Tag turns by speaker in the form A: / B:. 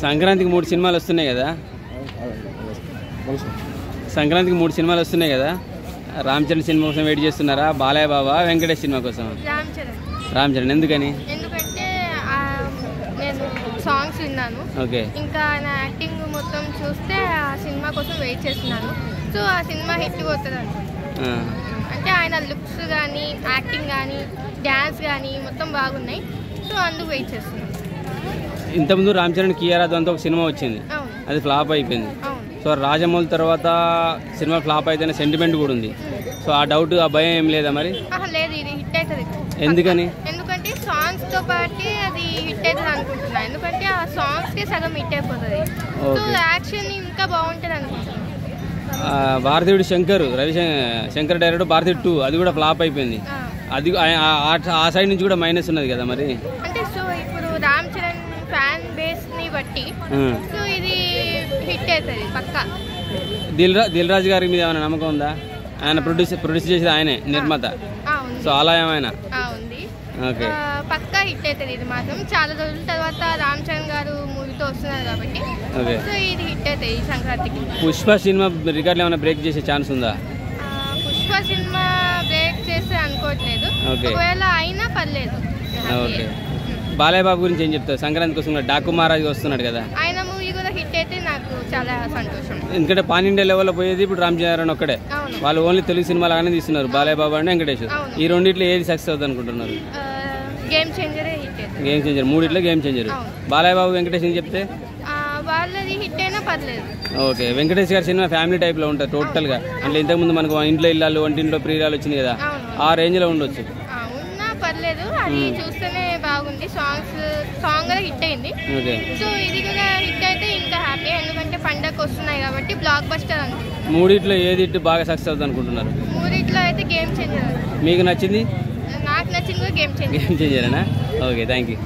A: సంక్రాంతికి 3 సినిమాలు వస్తున్నాయి కదా, సంక్రాంతికి 3 సినిమాలు వస్తున్నాయి కదా, రామ్ చరణ్ సినిమా కోసం వెయిట్ చేస్తున్నారా, బాలయ్య బాబా వెంకటేష్ సినిమా కోసం? రామ్ చరణ్. ఎందుకని?
B: ఎందుకంటే నేను సాంగ్స్ విన్నాను,
A: ఓకే,
B: ఇంకా ఆయన యాక్టింగ్ మొత్తం చూస్తే ఆ సినిమా కోసం వెయిట్ చేస్తున్నాను. సో ఆ సినిమా హిట్ పోతుంది అనుకుంటున్నాను. అంటే ఆయన లుక్స్ కానీ యాక్టింగ్ కానీ డ్యాన్స్ కానీ మొత్తం బాగున్నాయి. సో అందుకు వెయిట్ చేస్తున్నాను.
A: ఇంతకుముందు రామ్ చరణ్ కియారా దాంతో ఒక సినిమా వచ్చింది, అది ఫ్లాప్ అయిపోయింది. సో రాజమౌళి తర్వాత సినిమా ఫ్లాప్ అయితేనే సెంటిమెంట్ కూడా ఉంది. సో ఆ డౌట్, ఆ భయం ఏం లేదా మరి?
B: లేదు, ఇది హిట్ అవుతుంది.
A: ఎందుకని?
B: ఎందుకంటే సాంగ్స్తో పాటు అది హిట్ అవుతుంది అనుకుంటున్నాను. ఎందుకంటే ఆ సాంగ్స్కి సగం హిట్ అయిపోతుంది. సో యాక్షన్ ఇంకా బాగుంటుంది అనుకుంటున్నాను.
A: భారతీయుడు శంకర్ డైరెక్టర్ భారతీయుడు 2 అది కూడా ఫ్లాప్ అయిపోయింది. అది ఆ సైడ్ నుంచి కూడా మైనస్ ఉన్నది కదా మరి.
B: అంటే సో ఇప్పుడు రామ్ చరణ్ ఫ్యాన్ బేస్ ని బట్టి సో ఇది హిట్ అవుతుంది పక్కా.
A: దిల్ రాజు గారి మీద ఏమైనా నమ్మకం ఉందా? ఆయన ప్రొడ్యూస్ చేసేది ఆయనే, నిర్మాత. సో అలా ఏమైనా
B: ఉంది,
A: ఓకే,
B: పక్కా హిట్ అవుతుంది ఇది మాత్రం. చాలా రోజుల తర్వాత రామ్ చరణ్ గారు మూవీతో వస్తున్నారు కాబట్టి సో ఇది హిట్ అవుతుంది ఈ సంక్రాంతికి.
A: పుష్ప సినిమా రికార్డులు ఏమైనా బ్రేక్ చేసే ఛాన్స్ ఉందా?
B: పుష్ప సినిమా బ్రేక్ చేస్తే అనుకోవట్లేదు, ఒకవేళ అయినా పర్లేదు.
A: ఓకే, బాలయ్య బాబు గురించి ఏం చెప్తారు? సంక్రాంతి కోసం డాకు మహారాజ్ వస్తున్నాడు కదా,
B: ఆయన మూవీ కూడా హిట్ అయితే నాకు చాలా సంతోషం.
A: ఎందుకంటే పాన్ ఇండియా లెవెల్లో పోయేది ఇప్పుడు రామ్ చరణ్ ఒక్కడే. వాళ్ళు ఓన్లీ తెలుగు సినిమా లాగానే తీస్తున్నారు, బాలయ్య బాబు అండ్ వెంకటేష్. ఈ రెండిట్లో ఏది సక్సెస్ అవుతుంది అనుకుంటున్నారు?
B: Game changer hit.
A: Game changer, మూడిట్లో గేమ్ చేంజర్. బాలయ్య బాబు వెంకటేష్ అని చెప్తే
B: వాళ్ళది హిట్ అయినా పర్లేదు.
A: ఓకే, వెంకటేష్ గారి సినిమా ఫ్యామిలీ టైప్ లో ఉంటుంది టోటల్ గా. అంటే ఇంతకుముందు మనకు ఇంట్లో ఇల్లాలు, వంటింట్లో ప్రియురాలు వచ్చింది కదా, ఆ రేంజ్ లో ఉండొచ్చు.
B: ఉన్నా పర్లేదు, అది చూస్తేనే బాగుంది. సాంగ్ కూడా హిట్ అయింది. సో ఇది కూడా హిట్ అయితే ఇంకా హ్యాపీ, ఎందుకంటే పండగ వస్తున్నాయి కాబట్టి బ్లాక్ బస్టర్ అనుకుంటున్నాను.
A: మూడిట్లో ఏది హిట్ బాగా సక్సెస్ అవుతుంది అనుకుంటున్నారు?
B: మూడిట్లో అయితే గేమ్ చేంజర్.
A: మీకు నచ్చింది?
B: నాకు నచ్చింది కూడా గేమ్ చేంజర్.
A: గేమ్ చేంజరేనా? Okay, thank you.